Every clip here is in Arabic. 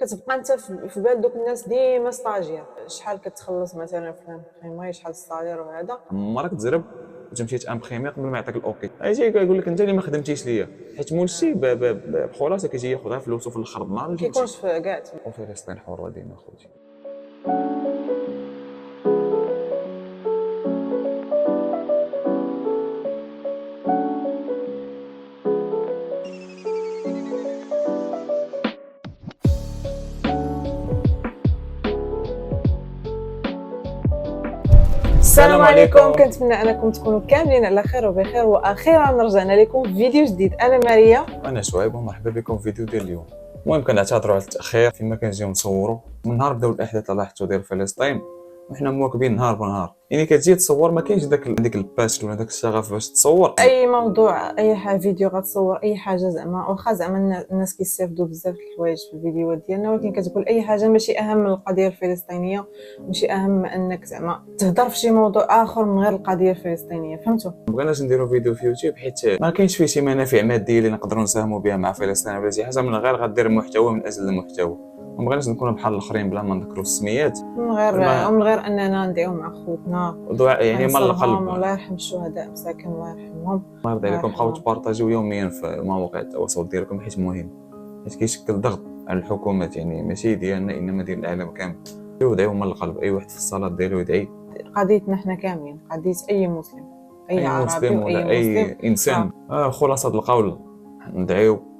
كتبقى انت في بال دوك الناس ديما ستاجير، شحال كتخلص مثلا في الامبريمي، شحال الصالير وهذا. مرك تزرب وتمشي تامبريمي قبل ما يعطيك الاوكي، يجي يقول لك انت اللي ما خدمتيش ليا، حيت مولشي بخلاصه كيجي ياخذها فلوسه في الاخر النهار ما يجي كيكونش في كاع وفلسطين حره ديما خوتي. السلام عليكم، كنتمنى انكم تكونوا كاملين على خير وبخير، واخيرا رجعنا لكم فيديو جديد. انا ماريا انا شعيب ومرحبا بكم في فيديو ديال اليوم. المهم كنعتذروا على التاخير فيما كنجيو نصوروا من نهار بداو الاحداث اللي لاحظتوا ديال فلسطين، وحنا مواكبين نهار بنهار. يعني كتجي تصور ما كاينش ديك الباشن ولا داك الشغف باش تصور اي موضوع، اي حاجه فيديو غتصور اي حاجه، زعما واخا زعما الناس كيستافدوا بزاف الحوايج في الفيديوهات ديالنا، ولكن كتقول اي حاجه ماشي اهم من القضيه الفلسطينيه، ماشي اهم من انك زعما تهضر في شي موضوع اخر من غير القضيه الفلسطينيه. فهمتوا؟ بغيناش نديروا فيديو في يوتيوب حيت ما كاينش فيه شي منافع ماديه اللي نقدروا نساهموا بها مع فلسطين ولا شي حاجه، من غير غدير محتوى من اجل المحتوى. ما بغيناش نكونوا بحال الاخرين بلا ما نذكروا السميات، من غير اننا ندعيو مع خوتنا يعني مال القلب. الله يرحم الشهداء مساكن، الله يرحمهم. الله يرضي عليكم، بقاو تبارطاجيو يوميا في مواقع التواصل ديالكم حيت مهم، حيت كيشكل ضغط على الحكومات، يعني ماشي ديالنا انما ديال العالم كامل. يدعيو من القلب، اي واحد في الصلاه ديالو يدعي. قضيتنا حنا كاملين، قضيه اي مسلم، اي عربي مسلم ولا اي انسان. خلاصه القول ندعيو،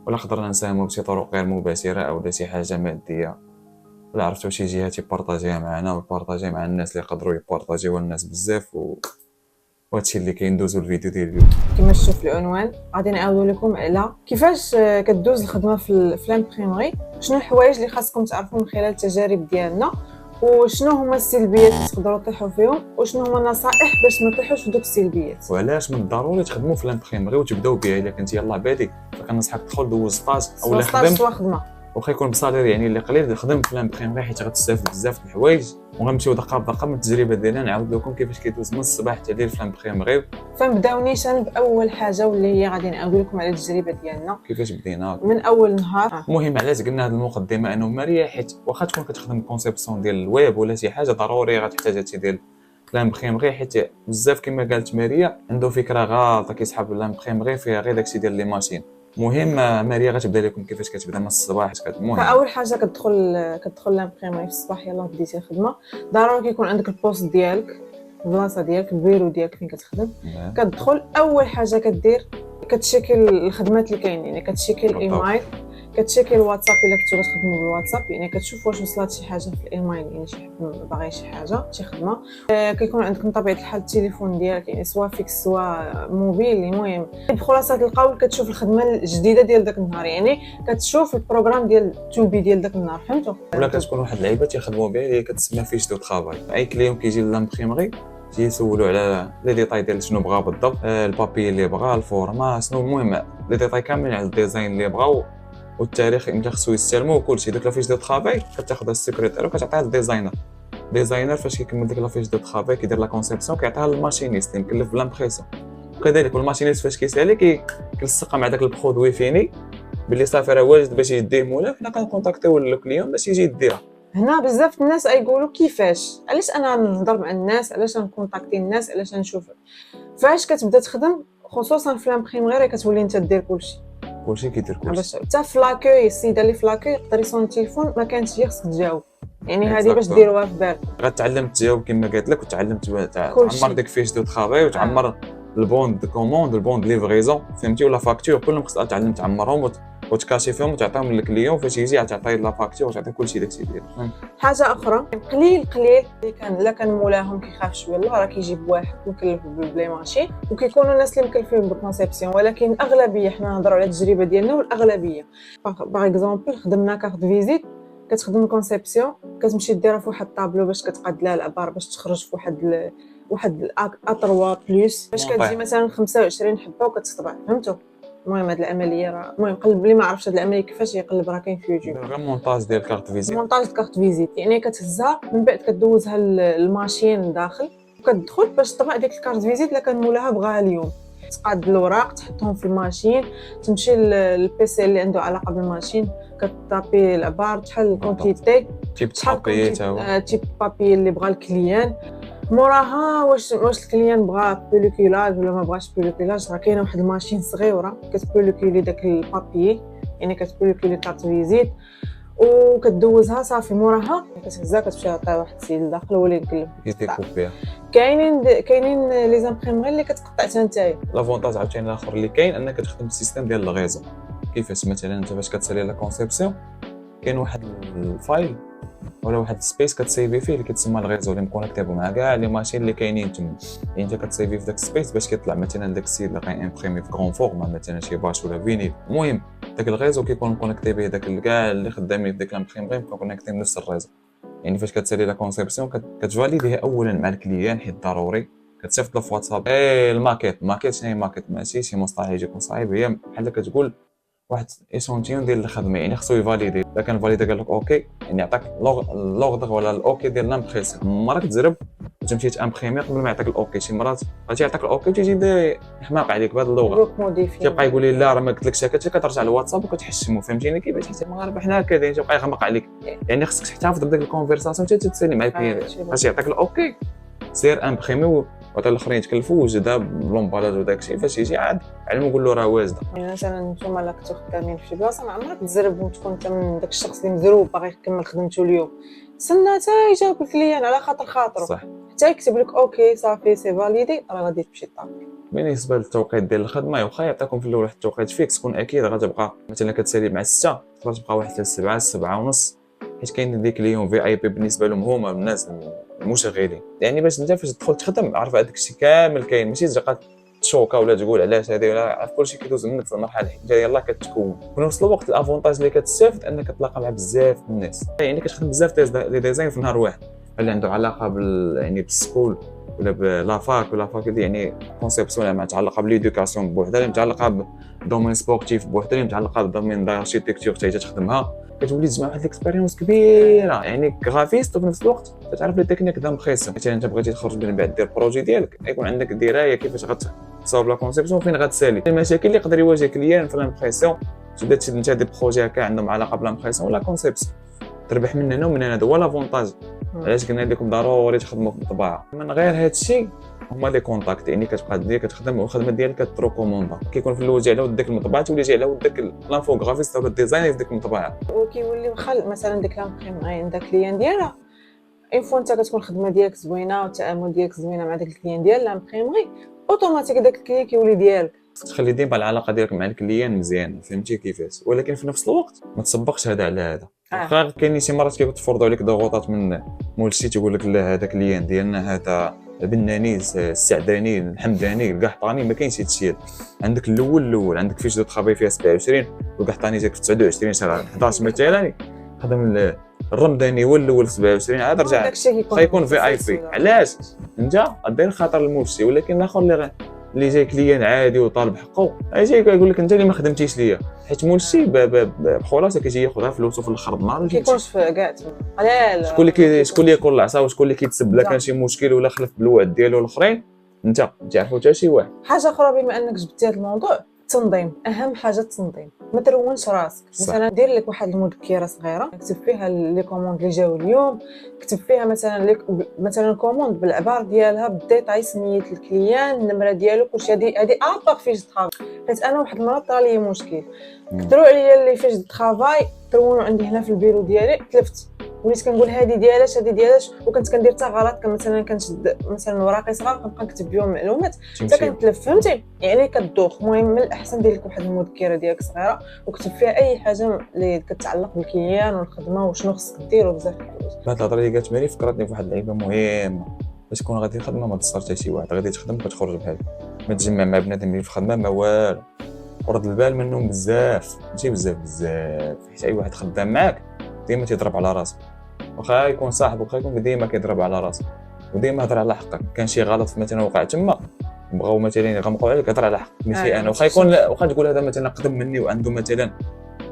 ولا قدرنا نساهموا بشي طرق غير مباشره او شي حاجه ماديه، ولا عرفتوا شي جهات يبارطاجيها معنا ويبارطاجيها مع الناس اللي يقدروا يبارطاجيوها الناس بزاف. وهادشي اللي كيندوزو الفيديو ديال اليوم. كما شفتوا في العنوان غادي نعاودوا لكم على كيفاش كدوز الخدمه في لامبريمري، شنو الحوايج اللي خاصكم تعرفوا من خلال التجارب ديالنا، وشنو هما السلبيات اللي تقدروا تطيحوا فيهم، وشنو هما النصائح باش ما تطيحوش في دوك السلبيات، وعلاش من الضروري تخدموا في لامبريمري وتبداو بها. الا كنت يلاه بادي فكنصحك تدخل دوز ستاج اولا خدم، واخا يكون بصالير يعني اللي قليل، خدم في لامبريمري حيت غتستافد بزاف د الحوايج. وغنمشيو دقه بدقه من التجربه ديالنا، نعاود لكم كيفاش كيدوز من الصباح حتى الليل في لامبريمري. فنبداو نيشان باول حاجه واللي هي غادي نعاود لكم على التجربه ديالنا كيفاش بدينا من اول نهار. المهم علاش قلنا هذه المقدمه انا وماريا، حيت واخا تكون كتخدم كونسيبسيون ديال الويب ولا شي حاجه ضروري غتحتاج هادشي ديال لامبريمري، حيت بزاف كما قالت ماريا عنده فكره غلطه كيسحب لامبريمري فيها غير داكشي ديال لي ماشين. مهم ماريا غتبدا لكم كيفاش كتبدا من الصباح. المهم فاول حاجه كتدخل لامبريمري في الصباح، يلاه بديتي الخدمه، ضروري كيكون عندك البوست ديالك، البلاصه ديالك، البيرو ديالك فين كتخدم. كتدخل اول حاجه كدير كتشيكل الخدمات اللي كاينين، يعني كتشيكل الايميل، كتشيكل الواتساب الا كنتو كتخدموا بالواتساب، يعني كتشوف واش وصلت شي حاجه في الايميل، يعني شي حد باغي شي حاجه شي خدمه. كيكون عندك من طبيعه الحال التليفون ديالك، يعني سوا فيكس سوا موبيل. المهم بخلاصه القول كتشوف الخدمه الجديده ديال داك النهار، يعني كتشوف البروغرام ديال توبي ديال داك النهار. فهمتوا؟ ولا كتكون واحد اللعيبه تيخدموا بها اللي كتسمى فيش دو طرافاي. اي كليون كيجي لامبريمري تيسولوا على لي ديتاي ديال شنو بغا بالضبط، البابي اللي بغا، الفورما شنو، المهم لي ديتاي كاملين على الديزاين اللي بغاو والتاريخ امتى خصو يستلموا وكلشي. ديك لافيش دو طرافاي كتاخذها السكرتير وكتعطيها للديزاينر فاش كيكمل ديك لافيش دو طرافاي كيدير لا كونسيبسيون كيعطيها للماشينيست اللي مكلف بالامبريسيون. وكذلك الماشينيست فاش كيسالي كيلصقها مع داك البرودوي فيني باللي صافي راه واجد باش يديه مولا، حنا كنكونتاكتيو الكليون باش يجي يديها. هنا بزاف الناس يقولوا كيفاش، علاش انا نهضر مع الناس، علاش نكونتاكتي الناس، علاش نشوف. فاش كتبدا تخدم خصوصا في لامبريمري كتولي انت دير كلشي كيدير كلشي. حتى في لاكوي السيده اللي في لاكوي يقدر يصون التليفون ما كانش خصك تجاوب، يعني هذه باش ديروها في بالك. غتعلم تجاوب كما قالت لك، وتعلمت تعمر ديك فيش دو طرافاي وتعمر البوند دو كوموند، البوند ليفريزون، فهمتي، ولا فاكتور، كلهم خصك تعلم تعمرهم وتكاشي فيهم وتعطيهم للكليون فاش يجي تعطي لا فاكتور وتعطي كلشي داكشي ديالك. حاجه اخرى قليل اللي كان مولاهم كيخاف شويه، الله راه كيجيب واحد مكلف بلي ماشي، وكيكونوا الناس اللي مكلفين بالكونسيبسيون، ولكن الاغلبيه حنا نهضروا على التجربه ديالنا والاغلبيه. باغ اكزومبل خدمنا كارت فيزيت، كتخدم الكونسيبسيون كتمشي ديرها في واحد الطابلو باش كتقاد لها العبار باش تخرج في واحد الاطروا بلس، باش كتجي مثلا 25 حبه وكتطبع. فهمتوا؟ المهم هاد العمليه راه المهم قلب اللي ما عرفش هاد العمليه كيفاش يقلب، راه كاين في يوتيوب غير مونتاج ديال كارت فيزيت. مونتاج كارت فيزيت، يعني كتهزها من بعد كدوزها للماشين داخل وكتدخل باش تطبع ديك الكارت فيزيت الا كان مولاها بغاها اليوم. تقاد الوراق تحطهم في الماشين، تمشي للبيسي اللي عنده علاقه بالماشين كتابي العبار تحل الكونتيتي تيب بابي تا هو تيب بابي اللي بغى الكليان. موراها واش الكليان بغى بوليكولاج ولا ما بغاش بوليكولاج، راه كاينه واحد الماشين صغيره كتبوليكولي داك البابي، يعني كتبوليكولي كارت فيزيت وكدوزها صافي. موراها كتهزها كتمشي عطيها واحد السيد لداخل هو اللي يقلب يديكوبيها. كاينين لي زامبريمري اللي كتقطع حتى نتايا. لافونتاج عاوتاني الاخر اللي كاين انك تخدم بالسيستم ديال الغيزو. كيفاش مثلا انت فاش كتسالي لا كونسيبسيون كاين واحد الفايل ولا واحد السبيس كتسيفي فيه اللي كيتسمى الغيزو اللي مكونيكتيبل مع كاع لي ماشين اللي كاينين تما. يعني انت كتسيفي في داك السبيس باش كيطلع مثلا داك السيد اللي غيمبريمي في كرون فورما مثلا شي باش ولا فينيل. المهم داك الغيزو كيكون مكونيكتي به داك كاع اللي خدامين في ديك لامبريمري مكونيكتي بنفس الريزو. يعني فاش كتسالي لا كونسيبسيون كتفاليديها اولا مع الكليان حيت ضروري كتصيفط له في واتساب الماكيت شنو هي ماكيت ماشي شي مصطلح يجيكم صعيب، هي بحال كتقول واحد ايشونتيون ديال الخدمه، يعني خصو يفاليدي. اذا كان فاليدي قال لك اوكي يعني يعطيك لوغدر ولا الاوكي ديال لامبريسيون. مرات تزرب وتمشي تامبريمي قبل ما يعطيك الاوكي، شي مرات غادي يعطيك الاوكي وتيجي حماق عليك بهذه اللغه تيبقى يقول لي لا راه ما قلتلكش هكا، كترجع للواتساب وكتحشمو. فهمتيني كيفاش حتى المغاربه حنا هكذا تيبقى يغمق عليك. يعني خصك تحتفظ بديك الكونفرساسيون حتى تسالي مع الكليان باش يعطيك الاوكي سير امبريمي وحتى الاخرين يتكلفوا وجدها بلومبالاج وداكشي. فاش يجي عاد علمو قول له راه واجده. يعني مثلا نتوما لا كنتو خدامين في شي بلاصه ما عمرك تزرب وتكون انت من داك الشخص اللي مزروب باغي يكمل خدمته اليوم، استنى حتى يجاوب الكليان على خاطره صح حتى يكتب لك اوكي صافي سي فاليدي راه غادي تمشي طاك. بالنسبه للتوقيت ديال الخدمه واخا يعطيكم في الاول واحد التوقيت فيكس كون اكيد غتبقى مثلا كتسالي مع 6 تقدر تبقى واحد 7 7 ونص، حيت كاين ديك اليوم في اي بي بالنسبه لهم هما الناس المشغلين. يعني باش انت فاش تدخل تخدم عارف هذاك الشيء كامل كاين، ماشي تبقى تشوكا ولا تقول علاش هذه ولا عارف كلشي كيدوز منك في المرحله حتى يلاه كتكون. في نفس الوقت الافونتاج اللي كتستافد انك تلاقى مع بزاف الناس، يعني كتخدم بزاف لي ديزاين في نهار واحد اللي عنده علاقه يعني بالسكول ولا بلافاك ولا فاك يعني كونسيبسيون اللي متعلقه باليدوكاسيون بوحدها، اللي متعلقه بالدومين سبورتيف بوحدها، اللي متعلقه بالدومين داركتيكتور حتى تخدمها. كتولي تجمع واحد الاكسبيريونس كبيره يعني غرافيست وفي نفس الوقت تعرف لي تكنيك ديال مخيصه. مثلا انت بغيتي تخرج من بعد دير بروجي ديالك يكون عندك درايه كيفاش غتصاوب لا كونسيبسيون فين غتسالي المشاكل اللي يقدر يواجه كليان في لامبريسيون. تبدا تشد انت دي بروجي هكا عندهم علاقه بلامبريسيون ولا كونسيبسيون تربح من هنا ومن هنا. هذا هو لافونتاج علاش قلنا لكم ضروري تخدموا في الطباعه. من غير هذا الشيء هما لي كونتاكت، يعني كتبقى ديالك كتخدم والخدمه ديالك كتروكوموندا كيكون في الاول جاي على ود داك المطبعه تولي جاي على ود داك لانفوغرافيست ولا الديزاينر في ديك المطبعه وكيولي واخا مثلا ديك لامبريمري عندك كليان ديالها اون فوا انت كتكون الخدمه ديالك زوينه والتعامل ديالك زوينه مع داك الكليان ديال لامبريمري اوتوماتيك داك الكليان كيولي ديالك. تخلي ديما العلاقه ديالك مع الكليان مزيان فهمتي كيفاش، ولكن في نفس الوقت ما تسبقش هذا على هذا. واخا كاينين شي مرات كيتفرضوا عليك ضغوطات من مول الشي تيقول لك لا هذا كليان ديالنا هذا بناني السعداني الحمداني القحطاني ما كاينش هادشي. عندك الاول عندك فيش دو طرافاي فيها 27 والقحطاني جاك في 29 شهر 11 مثلا خدم الرمضاني هو الاول في 27 عاد رجع غيكون في اي بي. علاش انت دير خاطر المولشي، ولكن الاخر اللي جاي كليان عادي وطالب حقه جاي كيقول لك انت اللي ما خدمتيش ليا، حيت مولشي بخلاصه كيجي ياخذها فلوسه في الاخر النهار ما كيكونش في كاع حلال. شكون اللي ياكل العصا وشكون اللي كيتسب لا كان شي مشكل ولا خلف بالوعد ديالو الاخرين انت تعرفوا حتى شي واحد. حاجه اخرى بما انك جبتي هذا الموضوع، التنظيم اهم حاجه. التنظيم ما ترونش راسك مثلا دير لك واحد المذكره صغيره اكتب فيها لي كوموند اللي جاو اليوم، كتب فيها مثلا الكوموند بالعبار ديالها بالديتاي سميت الكليان النمره ديالو كلشي. هذه ابار فيش طرافاي. حيت انا واحد المره طرا لي مشكل كثروا عليا اللي فيش طرافاي ترونوا عندي هنا في البيرو ديالي تلفت وليت كنقول هذه ديالاش وكنت كندير حتى غلط. مثلا كنشد مثلا وراقي صغار كنبقى نكتب بهم معلومات حتى كنتلف فهمتي يعني كتدوخ. المهم من الاحسن دير لك واحد المذكره ديالك صغيره وكتب فيها اي حاجه اللي كتعلق بالكليان والخدمه وشنو خصك دير وبزاف الحوايج. هاد الهضره اللي قالت مالي فكرتني بواحد اللعيبه مهمه باش تكون غادي الخدمه ما تصرش حتى شي واحد غادي تخدم كتخرج بحال ما تجمع مع بنادم اللي في الخدمه ما والو ورد البال منهم بزاف ماشي بزاف حيت اي واحد خدام معاك ديما تيضرب على راسك واخا يكون صاحبك واخا يكون ديما كيضرب على راسك وديما هضر على حقك. كان شي غلط مثلا وقع تما بغاو مثلا يغمقوا عليك هضر على حقك ماشي انا واخا تقول هذا مثلا قدم مني وعنده مثلا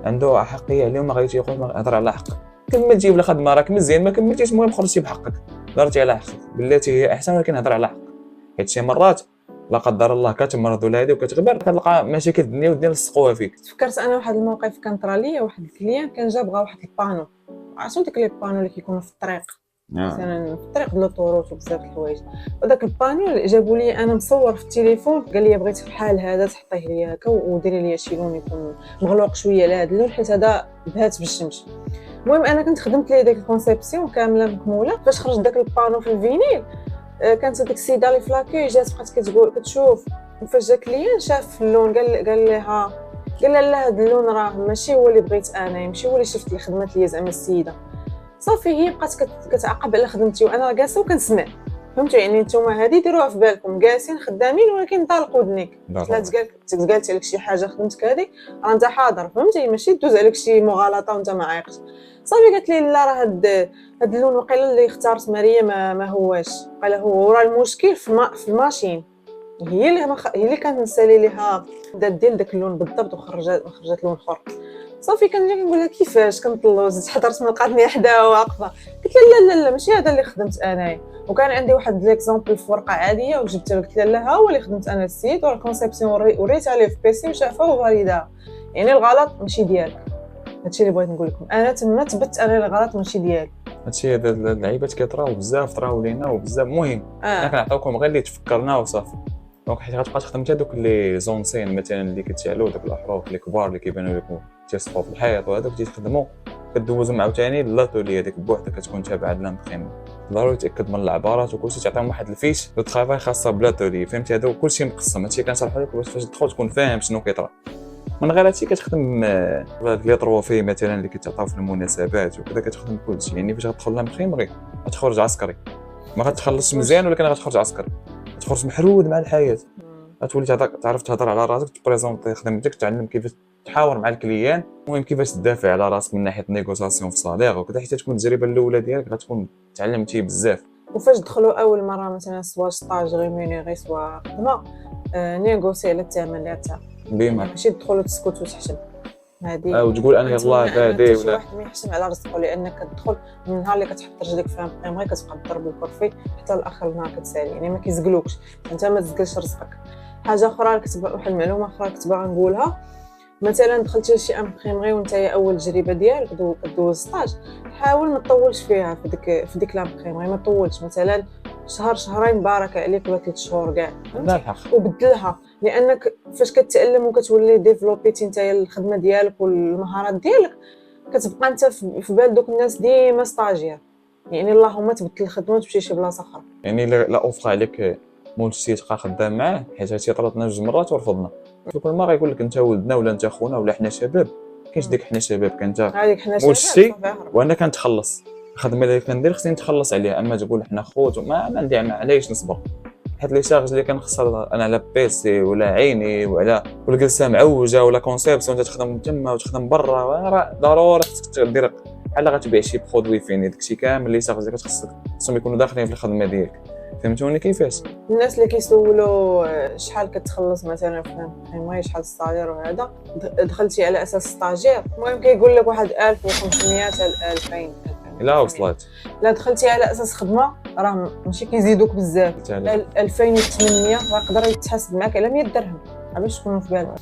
عنده احقيه عليهم ما غاديش ياخذ هضر على حقك. كمل جيب الخدمه راك مزيان ما كملتيش المهم خرجتي بحقك هضرتي على حقك بلاتي هي احسن ولكن هضر على حقك. حيت شي مرات لا قدر الله كتمرض ولا هادي وكتغبر كتلقى مشاكل الدنيا والدنيا لصقوها فيك. تفكرت انا واحد الموقف كان طرا ليا، واحد الكليان كان جا بغا واحد البانو، عرفتوا ديك لي بانو اللي كيكونوا في الطريق مثلا في الطريق ديال الطروط وبزاف د الحوايج، وداك البانيو جابوا لي انا مصور في التليفون، قال لي بغيت بحال هذا تحطيه لي هكا وديري لي شي لون يكون مغلوق شويه لهذا اللون حيت هذا بهات بالشمس. المهم انا كنت خدمت ليه ديك الكونسيبسيون كامله مكموله. فاش خرج داك البانو في الفينيل كانت هذيك السيده اللي في لاكي جات بقات كتقول كتشوف، وفاش جا كليان شاف اللون قال لها لا هذا اللون راه ماشي هو اللي بغيت انا، ماشي هو اللي شفت اللي خدمت لي زعما السيده. صافي هي بقات كتعاقب على خدمتي وانا جالسه وكنسمع. فهمتوا يعني نتوما هذه ديروها في بالكم، جالسين خدامين ولكن طالق ودنيك. لا قالت لك شي حاجه خدمتك هذيك راه انت حاضر، فهمتي ماشي دوز عليك شي مغالطه وانت ما عايقش. صافي قالت لي لا راه هاد اللون وقيله اللي اختارت مريم ما هواش، قال هو وراه المشكل في الماشين، هي اللي كانت نسالي ليها ديال داك اللون بالضبط وخرجت لون اخر. صافي كنجي كنقول لها كيفاش كنطلوز حضرت من لقاتني حدا واقفه، قلت لها لا ماشي هذا اللي خدمت انايا. وكان عندي واحد ليكزامبل في ورقه عاديه وجبتها قلت لها لا ها هو اللي خدمت انا السيت والكونسيبسيون وريتها ليه في بيسي وشافها وفاليدها. يعني الغلط ماشي ديالك، هادشي اللي بغيت نقول لكم، انا تما تبت انا الغلط ماشي ديالي. هادشي هاد اللعيبات كيطراو بزاف، طراو لينا وبزاف مهم. انا كنعطيوكم غير اللي تفكرنا وصافي. دونك حيت غتبقى تخدم حتى دوك لي زونسين مثلا اللي كيتشعلوا داك الاحرف اللي كبار اللي كيبانوا لكم تيصفوا في الحيط وهذوك تيخدموا كدوزهم عاوتاني لاتولي هذيك بوحدها كتكون تابعه للامبريم. ضروري تاكد من العبارات وكلشي تعطيهم واحد الفيش دو طرافاي خاصه بلاتولي، فهمتي هذا كلشي مقسم. هادشي كنشرح لك باش تدخل تكون فاهم شنو كيطرا. من غير هادشي كتخدم هاد لي طروفي مثلا اللي كيتعطاو في المناسبات وكذا، كتخدم كلشي. يعني فاش غتدخل لامبريمري غتخرج عسكري، ما غتخلصش مزيان ولكن غتخرج عسكري، غتخرج محرود مع الحياه. غتولي تعرف تهضر على راسك، تبريزونطي خدمتك، تعلم كيفاش تحاور مع الكليان، المهم كيفاش تدافع على راسك من ناحيه نيغوساسيون في صالير وكذا، حتى تكون التجربه الاولى ديالك غتكون تعلمتي بزاف. وفاش دخلوا اول مره مثلا سوا ستاج ريمونيري سوا خدمه نيغوسي على الثمن اللي عطاك، ديما ماشي تدخل وتسكت وتحشم هذه وتقول انا يلاه بادي ولا واحد ما يحشم على رزقه، لانك كتدخل من النهار اللي كتحط رجلك في البريمري كتبقى تضرب الكرفي حتى لاخر النهار كتسالي، يعني ما كيزقلوكش انت ما تزقلش رزقك. حاجه اخرى واحد المعلومه اخرى كنت باغا نقولها، مثلا دخلتي لشي امبريمري وانت اول تجربه ديالك كدوز ستاج، حاول ما تطولش فيها في ديك الامبريمري، ما تطولش مثلا شهر شهرين بارك عليك ولا 3 شهور كاع، لا الحق وبدلها. لانك فاش كتعلم وكتولي ديفلوبيتي نتايا الخدمه ديالك والمهارات ديالك، كتبقى انت في بال دوك الناس ديما ستاجير، يعني اللهم تبدل الخدمه وتمشي شي بلاصه اخرى. يعني لا اوفر عليك مولتي تبقى خدام معاه، حيت هادشي طراتنا 2 مرات ورفضنا. كل مره يقول لك انت ولدنا ولا انت خونا ولا حنا شباب، كاينش ديك حنا شباب، كانت هذيك حنا مولتي وانا كنتخلص الخدمه اللي كندير خصني نتخلص عليها. اما تقول حنا خوت ما عندي علاش نصبر، حيت لي شارج اللي كنخسر انا على بيسي ولا عيني ولا جلسه معوجه ولا كونسيبسيون تخدم تما وتخدم برا، راه ضروري خصك دير بحال غتبيع شي برودوي فيني داكشي كامل اللي شارج ديالك خصهم يكونوا داخلين في الخدمه ديالك. فهمتوني كيفاش؟ الناس اللي كيسولوا شحال كتخلص مثلا في البريمري، شحال الصالير وهذا، دخلتي على اساس ستاجير، المهم كيقول لك واحد 1500 حتى 2000 لا وصلت. لا دخلتي على اساس خدمه راه ماشي كيزيدوك بزاف، 2800 يقدر يتحاسب معك على 100 درهم باش تكونوا في بالك.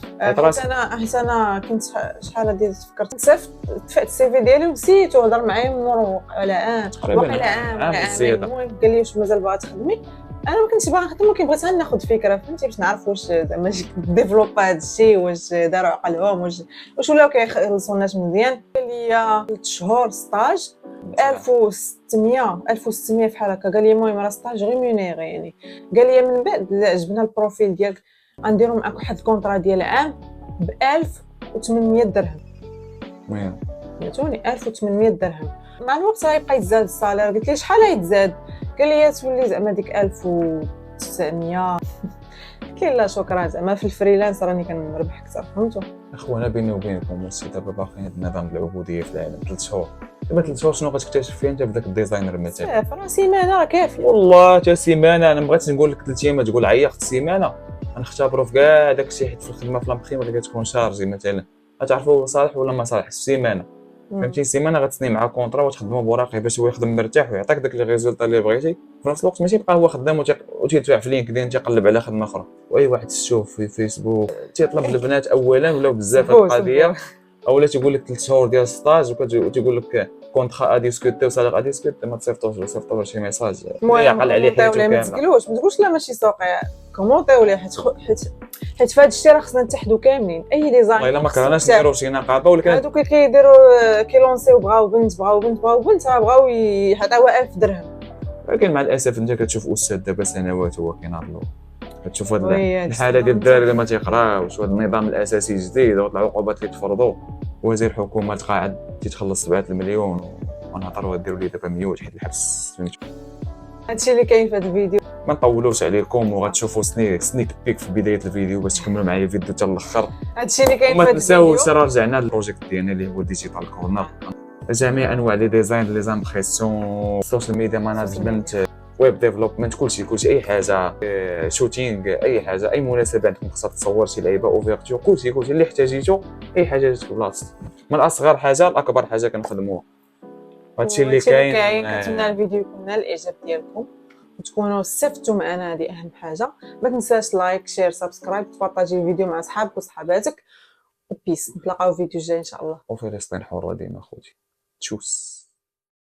حيت انا كنت شحال هادي فكرت نصيفط دفعت السي في ديالي ونسيت وهضر معايا مروق على واقيلا عام المهم قال لي واش مازال باغا تخدمي. انا ما كنتش باغا نخدم ولكن بغيت ناخذ فكره، فهمتي، باش نعرف واش زعما ديفلوب هذا الشيء، واش داروا عقلهم، واش ولاو كيخلصوا الناس مزيان. قال لي 3 شهور ستاج ب 1600 بحال هكا. قال لي المهم راه ستاج ريمونيري، يعني قال لي من بعد عجبنا البروفيل ديالك غنديروا معاك واحد الكونطرا ديال عام ب 1800 درهم. المهم فهمتوني 1800 درهم. مع الوقت غيبقى يتزاد الصالير. قلت ليه شحال غيتزاد؟ قال لي تولي زعما ديك 1900. قلت ليه لا شكرا، زعما في الفريلانس راني كنربح اكثر. فهمتوا اخوانا بيني وبينكم السي دابا باقيين هاد النظام ديال العبوديه في العالم 3 شهور. دابا 3 شهور شنو غتكتشف فيه انت في ذاك الديزاينر مثلا؟ راه سيمانه راه كافيه والله حتى سيمانه. انا بغيت نقول لك 3 ايام تقول عيقت سيمانه. غنختبروا في كاع داكشي حيت في الخدمه في لامبريم اللي كتكون شارجي مثلا غتعرفوا صالح ولا ما صالح. سيمانه فهمتي سيمانه غتسني مع كونطرا وتخدموا بوراقي باش هو يخدم مرتاح ويعطيك داك لي ريزولطا اللي بغيتي في نفس الوقت ماشي يبقى هو خدام وتيدفع في لينكدين تيقلب على خدمه اخرى واي واحد تشوف في فيسبوك تيطلب البنات اولا ولاو بزاف هاد القضيه اولا تيقول لك 3 شهور ديال ستاج وتيقول لك كونطرا اديسكوتي وسالير اديسكوتي ما تصيفطوش شي ميساج يعقل عليه حياته ما كامله. تقولوش لا ماشي سوقي كومونطيو ليه حيت في هذا الشيء راه خصنا نتحدوا كاملين اي ديزاين والله الا ما كرهناش نديرو شي نقابه ولكن هادوك اللي كيديروا كيلونسيو بغاو بنت راه بغاو يعطيوها 1000 درهم. ولكن مع الاسف انت كتشوف استاذ دابا سنوات هو كيناضلو كتشوف هاد وي، الحاله ديال الدراري اللي ما تيقراوش وهاد النظام الاساسي جديد وهاد العقوبات اللي تفرضوا وزير الحكومه تقاعد تيتخلص 7 المليون ونهضروا ديروا لي دابا 100 حيت الحبس فهمتي. هادشي اللي كاين في هذا الفيديو. ما نطولوش عليكم وغتشوفوا سنيك بيك في بدايه الفيديو باش تكملوا معايا الفيديو حتى الاخر. هادشي اللي كاين في وما هذا الفيديو. تنساوش راه رجعنا للبروجيكت ديالنا اللي هو ديجيتال كورنر جميع انواع لي ديزاين لي زامبريسيون سوشيال ميديا ماناجمنت ويب ديفلوبمنت كلشي اي حاجه شوتينغ اي حاجه اي مناسبه عندكم خاصها تصور شي لعيبه اوفيرتور كلشي اللي احتاجيتو اي حاجه في بلاصتو من اصغر حاجه لاكبر حاجه كنخدموها. هادشي اللي كاين. كنتمنى الفيديو يكون نال الاعجاب ديالكم وتكونوا استفدتوا معنا. هذه اهم حاجه. ما تنساش لايك شير سبسكرايب تبارطاجي الفيديو مع صحابك وصحاباتك وبيس. نتلاقاو في فيديو جاي ان شاء الله. وفلسطين حره ديما خوتي تشوس.